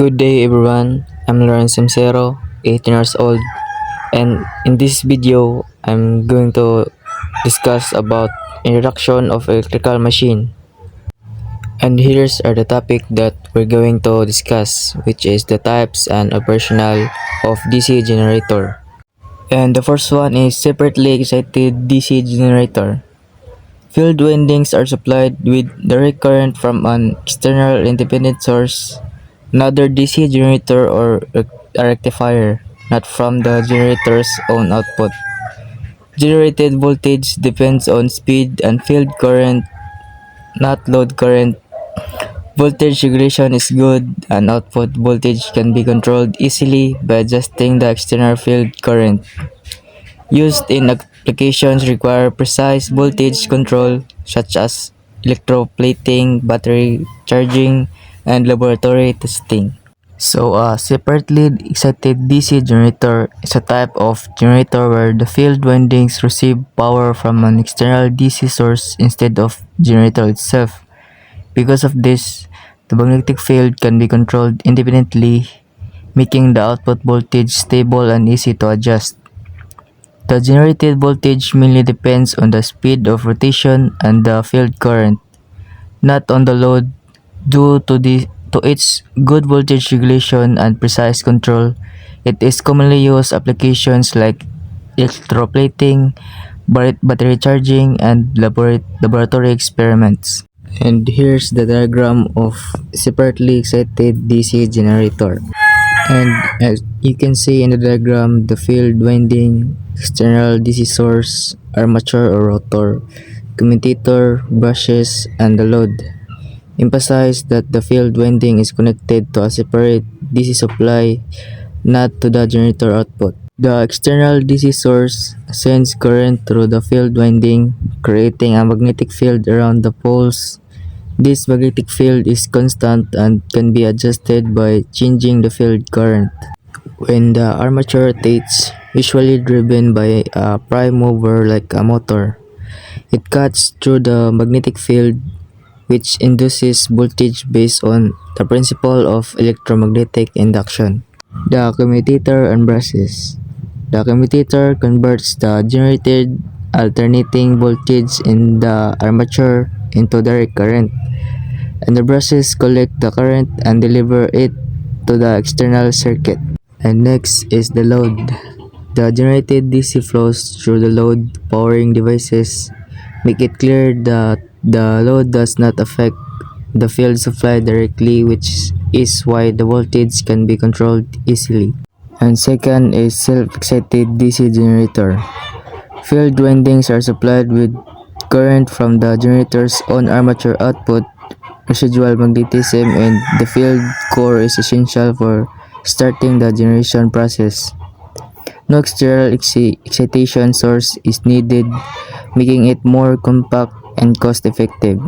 Good day everyone, I'm Lawrence Simcero, 18 years old, and in this video, I'm going to discuss about introduction of electrical machine. And here's are the topic that we're going to discuss, which is the types and operational of DC generator. And the first one is separately excited DC generator. Field windings are supplied with direct current from an external independent source, another DC generator or a rectifier, not from the generator's own output. Generated voltage depends on speed and field current, not load current. Voltage regulation is good, and output voltage can be controlled easily by adjusting the external field current. Used in applications require precise voltage control such as electroplating, battery charging, and laboratory testing. So a separately excited DC generator is a type of generator where the field windings receive power from an external DC source instead of generator itself. Because of this, the magnetic field can be controlled independently, making the output voltage stable and easy to adjust. The generated voltage mainly depends on the speed of rotation and the field current, not on the load. Due to its good voltage regulation and precise control, it is commonly used applications like electroplating, battery charging, and laboratory experiments. And here's the diagram of separately excited DC generator. And as you can see in the diagram, the field winding, external DC source, armature or rotor, commutator, brushes, and the load. Emphasize that the field winding is connected to a separate DC supply, not to the generator output. The external DC source sends current through the field winding, creating a magnetic field around the poles. This magnetic field is constant and can be adjusted by changing the field current. When the armature rotates, usually driven by a prime mover like a motor, it cuts through the magnetic field, which induces voltage based on the principle of electromagnetic induction. The commutator and brushes. The commutator converts the generated alternating voltage in the armature into direct current, and the brushes collect the current and deliver it to the external circuit. And next is the load. The generated DC flows through the load powering devices. Make it clear that the load does not affect the field supply directly, which is why the voltage can be controlled easily. And second is self-excited DC generator. Field windings are supplied with current from the generator's own armature output. Residual magnetism in the field core is essential for starting the generation process. No external excitation source is needed, making it more compact and cost-effective.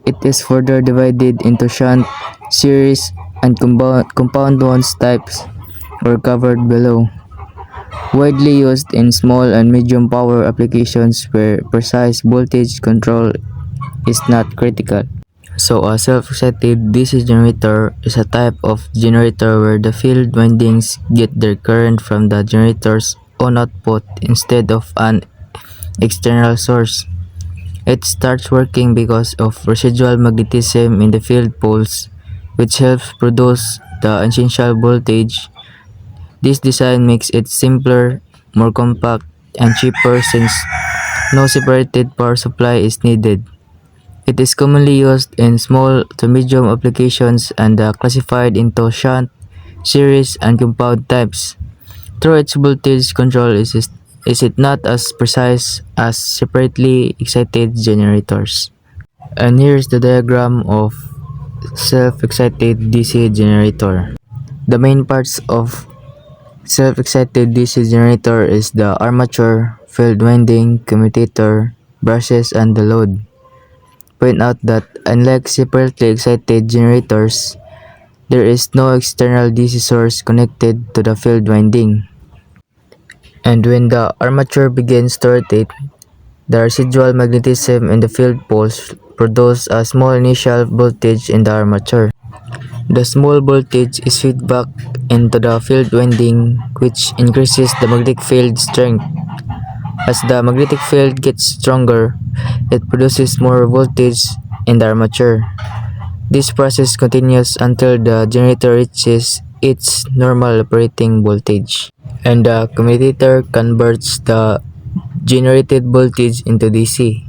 It is further divided into shunt, series, and compound ones types or covered below. Widely used in small and medium power applications where precise voltage control is not critical. So a self-excited DC generator is a type of generator where the field windings get their current from the generator's own output instead of an external source. It starts working because of residual magnetism in the field poles, which helps produce the essential voltage. This design makes it simpler, more compact, and cheaper since no separated power supply is needed. It is commonly used in small to medium applications and classified into shunt, series, and compound types. Through its voltage control is it not as precise as separately excited generators. And here's the diagram of self-excited DC generator. The main parts of self-excited DC generator is the armature, field winding, commutator, brushes, and the load. Point out that unlike separately excited generators, there is no external DC source connected to the field winding. And when the armature begins to rotate, the residual magnetism in the field poles produce a small initial voltage in the armature. The small voltage is fed back into the field winding, which increases the magnetic field strength. As the magnetic field gets stronger, it produces more voltage in the armature. This process continues until the generator reaches its normal operating voltage, and the commutator converts the generated voltage into DC,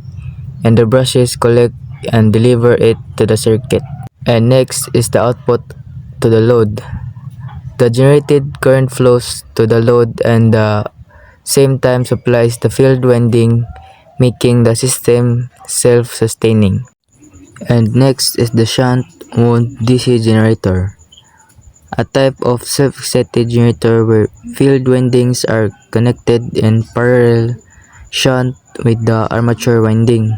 and the brushes collect and deliver it to the circuit. And next is the output to the load. The generated current flows to the load and the same time supplies the field winding, making the system self-sustaining. And next is the shunt wound DC generator, a type of self-excited generator where field windings are connected in parallel shunt with the armature winding.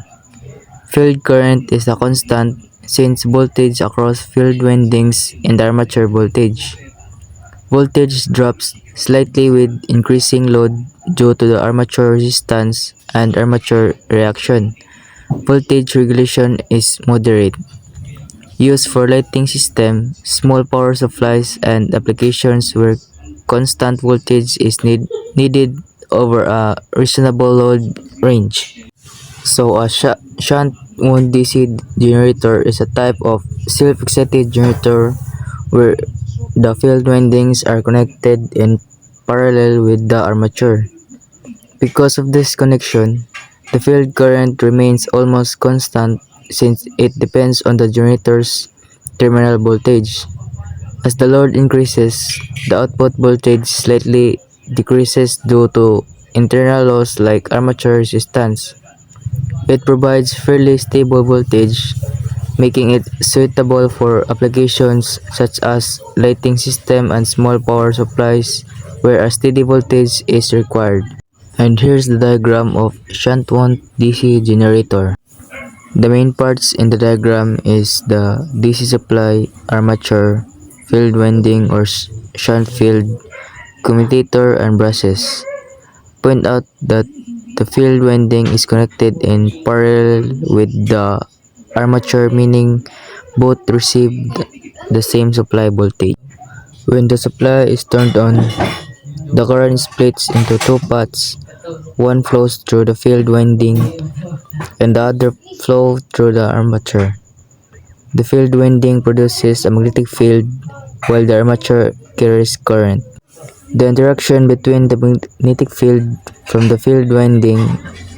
Field current is a constant since voltage across field windings in the armature voltage. Voltage drops slightly with increasing load due to the armature resistance and armature reaction. Voltage regulation is moderate. Used for lighting system, small power supplies, and applications where constant voltage is needed over a reasonable load range. So a shunt wound DC generator is a type of self-excited generator where the field windings are connected in parallel with the armature. Because of this connection, the field current remains almost constant since it depends on the generator's terminal voltage. As the load increases, the output voltage slightly decreases due to internal loss like armature resistance. It provides fairly stable voltage, making it suitable for applications such as lighting system and small power supplies where a steady voltage is required. And here's the diagram of shunt wound DC generator. The main parts in the diagram is the DC supply, armature, field winding or shunt field, commutator, and brushes. Point out that the field winding is connected in parallel with the armature, meaning both receive the same supply voltage. When the supply is turned on, the current splits into two paths. One flows through the field winding and the other flows through the armature. The field winding produces a magnetic field while the armature carries current. The interaction between the magnetic field from the field winding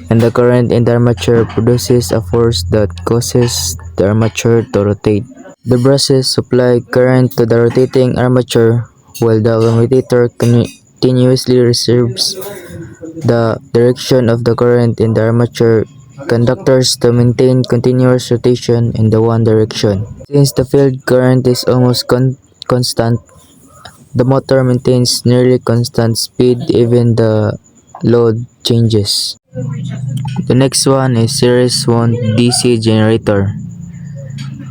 and the current in the armature produces a force that causes the armature to rotate. The brushes supply current to the rotating armature while the commutator continuously reserves the direction of the current in the armature conductors to maintain continuous rotation in the one direction. Since the field current is almost constant, the motor maintains nearly constant speed even the load changes. The next one is series wound DC generator,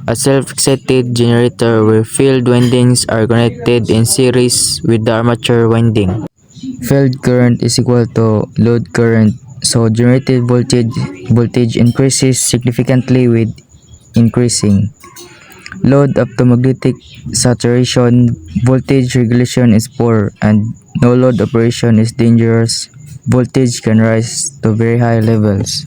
a self-excited generator where field windings are connected in series with the armature winding. Field current is equal to load current, so generated voltage increases significantly with increasing load up to magnetic saturation. Voltage regulation is poor and no load operation is dangerous. Voltage can rise to very high levels.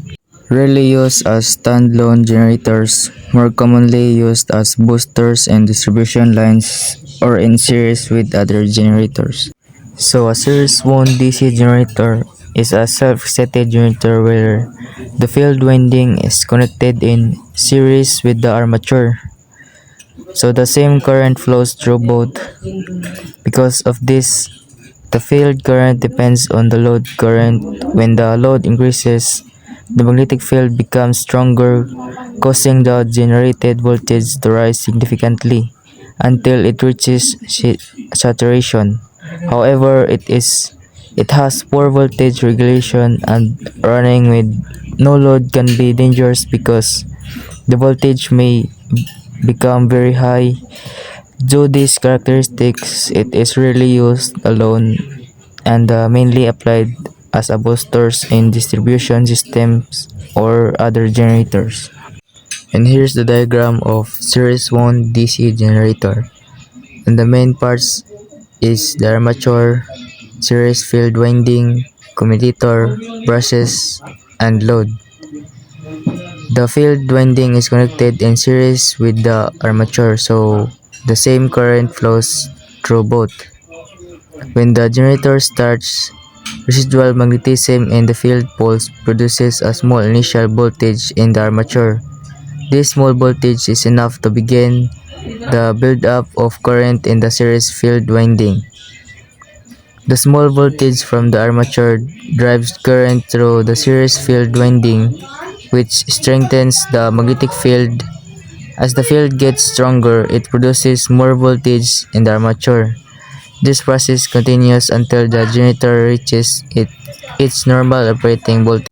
Rarely used as standalone generators, more commonly used as boosters and distribution lines or in series with other generators. So a series wound DC generator is a self-excited generator where the field winding is connected in series with the armature. So the same current flows through both. Because of this, the field current depends on the load current. When the load increases, the magnetic field becomes stronger, causing the generated voltage to rise significantly until it reaches saturation. However, it has poor voltage regulation and running with no load can be dangerous because the voltage may become very high. Due to these characteristics, it is rarely used alone and mainly applied as a boosters in distribution systems or other generators. And here's the diagram of series wound DC generator. and the main parts is the armature, series field winding, commutator, brushes, and load. The field winding is connected in series with the armature, so the same current flows through both. When the generator starts, residual magnetism in the field poles produces a small initial voltage in the armature. This small voltage is enough to begin the build-up of current in the series field winding. The small voltage from the armature drives current through the series field winding, which strengthens the magnetic field. As the field gets stronger, it produces more voltage in the armature. This process continues until the generator reaches its normal operating voltage.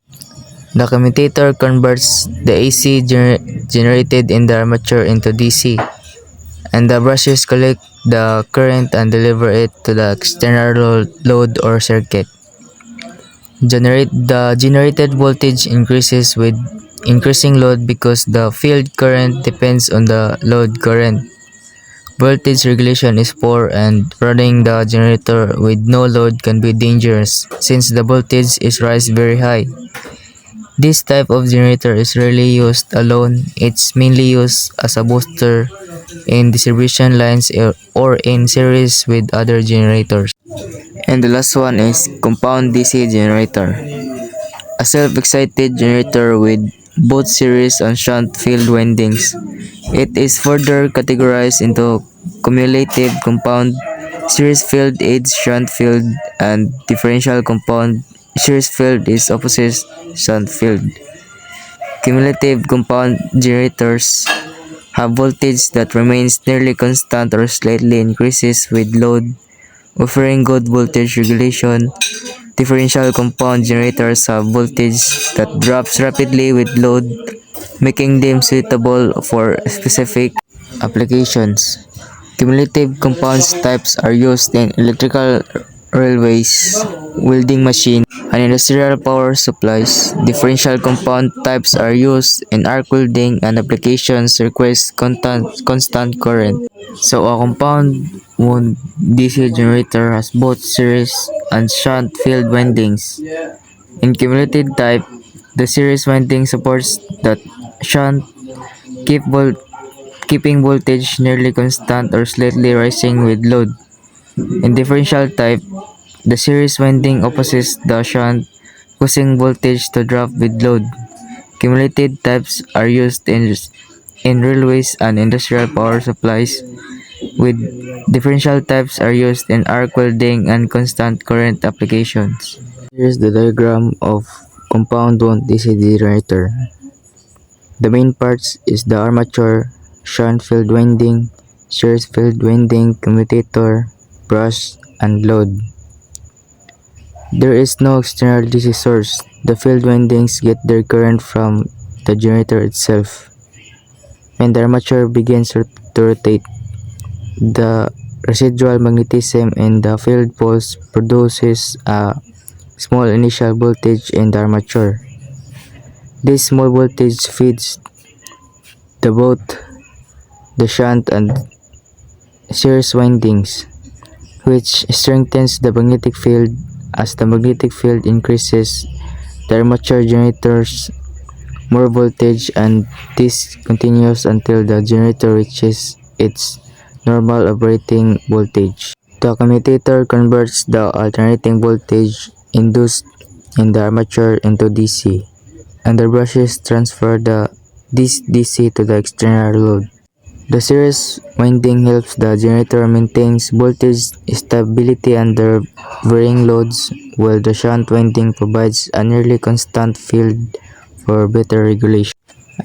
The commutator converts the AC generated in the armature into DC, and the brushes collect the current and deliver it to the external load or circuit. The generated voltage increases with increasing load because the field current depends on the load current. Voltage regulation is poor, and running the generator with no load can be dangerous since the voltage is rise very high. This type of generator is rarely used alone. It's mainly used as a booster in distribution lines or in series with other generators. And the last one is compound DC generator. A self-excited generator with both series and shunt field windings. It is further categorized into cumulative compound, series field aids shunt field, and differential compound. Series field is opposite shunt field. Cumulative compound generators have voltage that remains nearly constant or slightly increases with load, offering good voltage regulation. Differential compound generators have voltage that drops rapidly with load, making them suitable for specific applications. Cumulative compounds types are used in electrical railways, welding machines, and industrial power supplies. Differential compound types are used in arc welding and applications requires constant current. So a compound wound DC generator has both series and shunt field windings. In cumulative type, the series winding supports that shunt keep keeping voltage nearly constant or slightly rising with load. In differential type, the series winding opposes the shunt, causing voltage to drop with load. Cumulative types are used in railways and industrial power supplies, with differential types are used in arc welding and constant current applications. Here is the diagram of compound wound DC generator. The main parts is the armature, shunt field winding, series field winding, commutator, brush, and load. There is no external DC source. The field windings get their current from the generator itself. When the armature begins to rotate, the residual magnetism in the field poles produces a small initial voltage in the armature. This small voltage feeds both the shunt and series windings, which strengthens the magnetic field. As the magnetic field increases, the armature generates more voltage, and this continues until the generator reaches its normal operating voltage. The commutator converts the alternating voltage induced in the armature into DC, and the brushes transfer this DC to the external load. The series winding helps the generator maintain voltage stability under varying loads, while the shunt winding provides a nearly constant field for better regulation.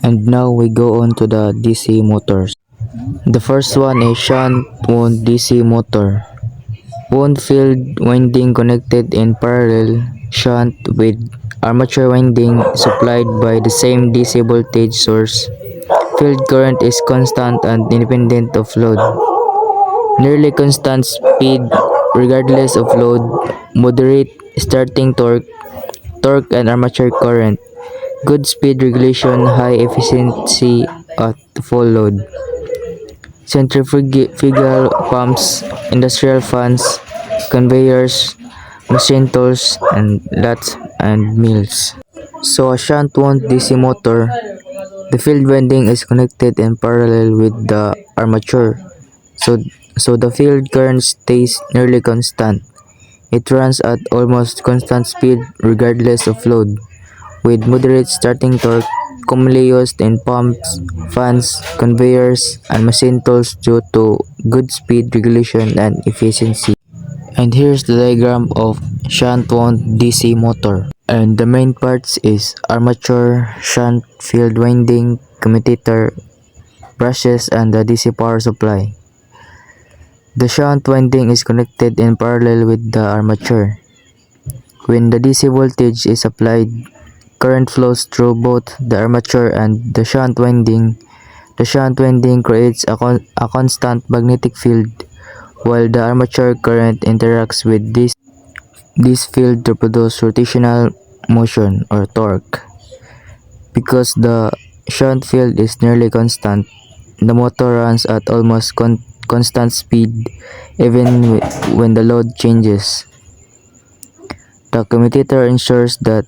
And now we go on to the DC motors. The first one is shunt wound DC motor. Wound field winding connected in parallel, shunt with armature winding supplied by the same DC voltage source. Field current is constant and independent of load. Nearly constant speed regardless of load, moderate starting torque and armature current, good speed regulation, high efficiency at full load. centrifugal pumps, industrial fans, conveyors, machine tools, and lots and mills. So a shunt wound DC motor, the field winding is connected in parallel with the armature. So, so the field current stays nearly constant. It runs at almost constant speed regardless of load, with moderate starting torque commonly used in pumps, fans, conveyors, and machine tools due to good speed regulation and efficiency. And here's the diagram of shunt wound DC motor. And the main parts is armature, shunt, field winding, commutator, brushes, and the DC power supply. The shunt winding is connected in parallel with the armature. When the DC voltage is applied, current flows through both the armature and the shunt winding. The shunt winding creates a constant magnetic field, while the armature current interacts with this field to produce rotational motion or torque. Because the shunt field is nearly constant, the motor runs at almost constant speed even when the load changes. The commutator ensures that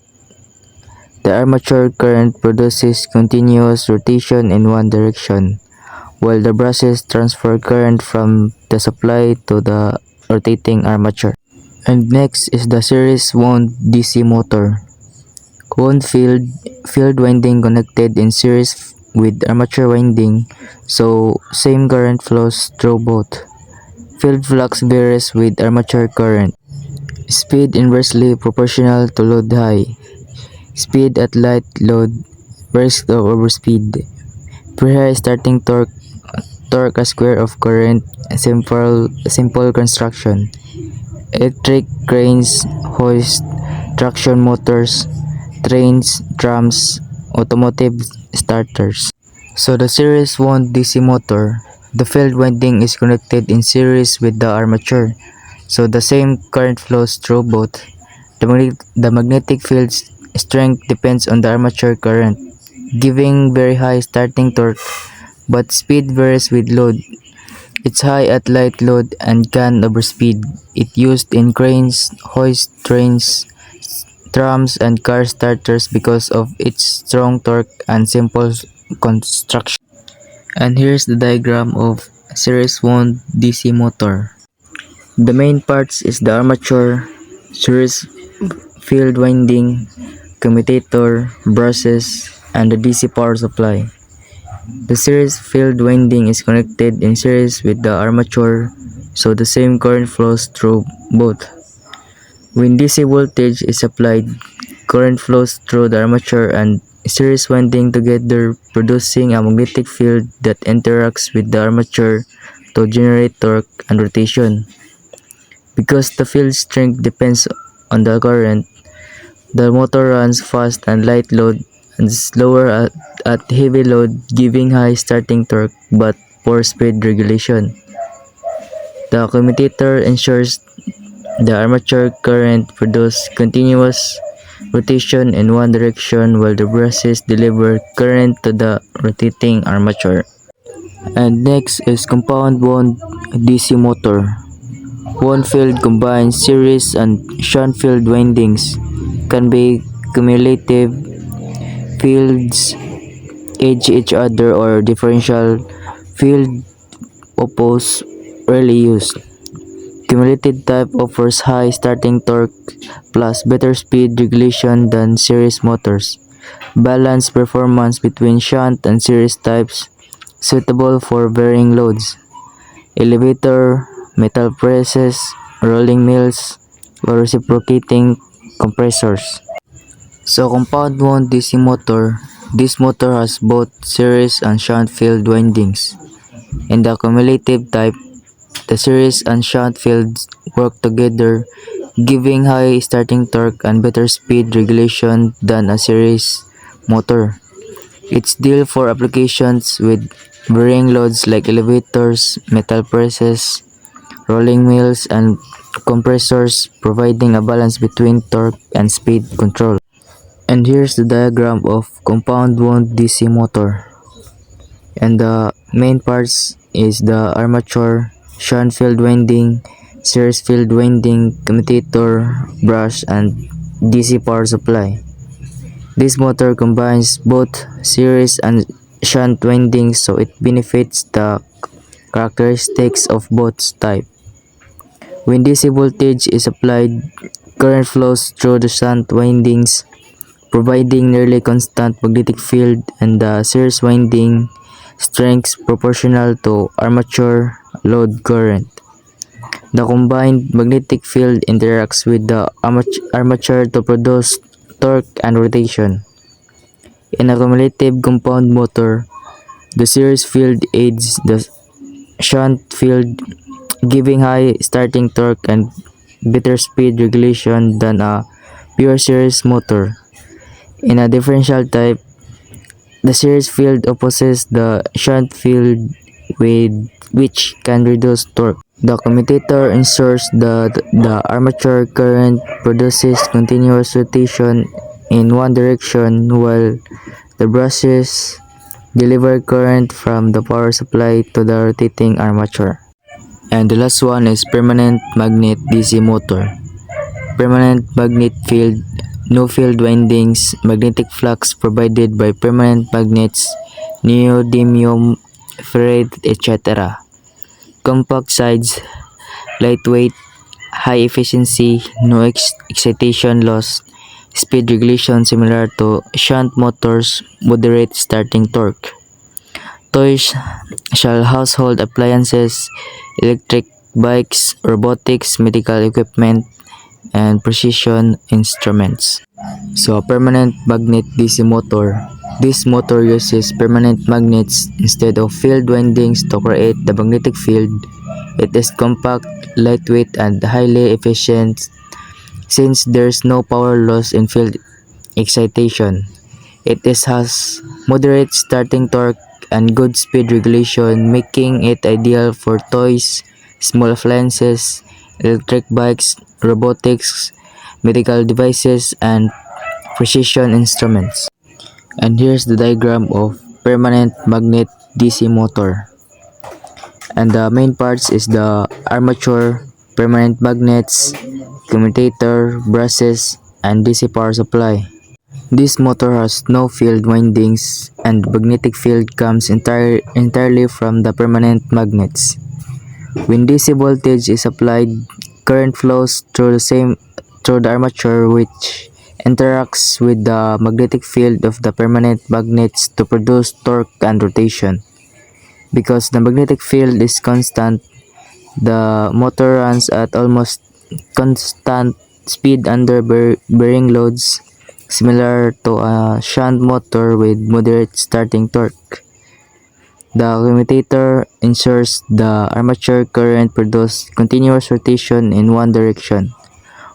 the armature current produces continuous rotation in one direction, while the brushes transfer current from the supply to the rotating armature. And next is the series wound DC motor. Wound field winding connected in series with armature winding, so same current flows through both. Field flux varies with armature current. Speed inversely proportional to load high. Speed at light load, risk of overspeed. Per high starting torque a square of current, simple construction. Electric cranes, hoist, traction motors, trains, trams, automotive starters. So the series wound DC motor, the field winding is connected in series with the armature, so the same current flows through both. The magnetic field's strength depends on the armature current, giving very high starting torque, but speed varies with load. It's high at light load and can overspeed. It used in cranes, hoist, trains, trams, and car starters because of its strong torque and simple construction. And here's the diagram of series wound DC motor. The main parts is the armature, series field winding, commutator, brushes, and the DC power supply. The series field winding is connected in series with the armature, so the same current flows through both. When DC voltage is applied, current flows through the armature and series winding together, producing a magnetic field that interacts with the armature to generate torque and rotation. Because the field strength depends on the current, the motor runs fast at light load and slower at heavy load, giving high starting torque but poor speed regulation. The commutator ensures the armature current produces continuous rotation in one direction, while the brushes deliver current to the rotating armature. And next is compound wound DC motor. Wound field combines series and shunt field windings. Can be cumulative fields edge each other or differential field oppose, rarely used. Cumulative type offers high starting torque plus better speed regulation than series motors. Balanced performance between shunt and series types, suitable for varying loads. Elevator, metal presses, rolling mills, or reciprocating compressors. So compound wound DC motor, this motor has both series and shunt field windings. In the cumulative type, the series and shunt fields work together, giving high starting torque and better speed regulation than a series motor. It's ideal for applications with varying loads like elevators, metal presses, rolling mills, and compressors, providing a balance between torque and speed control. And here's the diagram of compound wound DC motor. And the main parts is the armature, shunt field winding, series field winding, commutator, brush, and DC power supply. This motor combines both series and shunt windings, so it benefits the characteristics of both types. When DC voltage is applied, current flows through the shunt windings, providing nearly constant magnetic field, and the series winding strength proportional to armature load current. The combined magnetic field interacts with the armature to produce torque and rotation. In a cumulative compound motor, the series field aids the shunt field, giving high starting torque and better speed regulation than a pure series motor. In a differential type, the series field opposes the shunt field, with which can reduce torque. The commutator ensures that the armature current produces continuous rotation in one direction, while the brushes deliver current from the power supply to the rotating armature. And the last one is permanent magnet DC motor. Permanent magnet field, no field windings, magnetic flux provided by permanent magnets, neodymium, ferrite, etc. Compact size, lightweight, high efficiency, no excitation loss, speed regulation similar to shunt motors, moderate starting torque. Toys shall household appliances, electric bikes, robotics, medical equipment, and precision instruments. So, permanent magnet DC motor. This motor uses permanent magnets instead of field windings to create the magnetic field. It is compact, lightweight, and highly efficient since there's no power loss in field excitation. It has moderate starting torque and good speed regulation, making it ideal for toys, small appliances, electric bikes, robotics, medical devices, and precision instruments. And here's the diagram of permanent magnet DC motor. And the main parts is the armature, permanent magnets, commutator, brushes, and DC power supply. This motor has no field windings, and magnetic field comes entirely from the permanent magnets. When DC voltage is applied, current flows through the armature, which interacts with the magnetic field of the permanent magnets to produce torque and rotation. Because the magnetic field is constant, the motor runs at almost constant speed under bearing loads, similar to a shunt motor with moderate starting torque. The commutator ensures the armature current produces continuous rotation in one direction,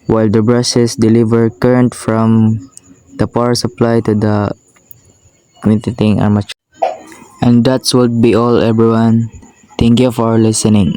while the brushes deliver current from the power supply to the commutating armature. And that would be all, everyone. Thank you for listening.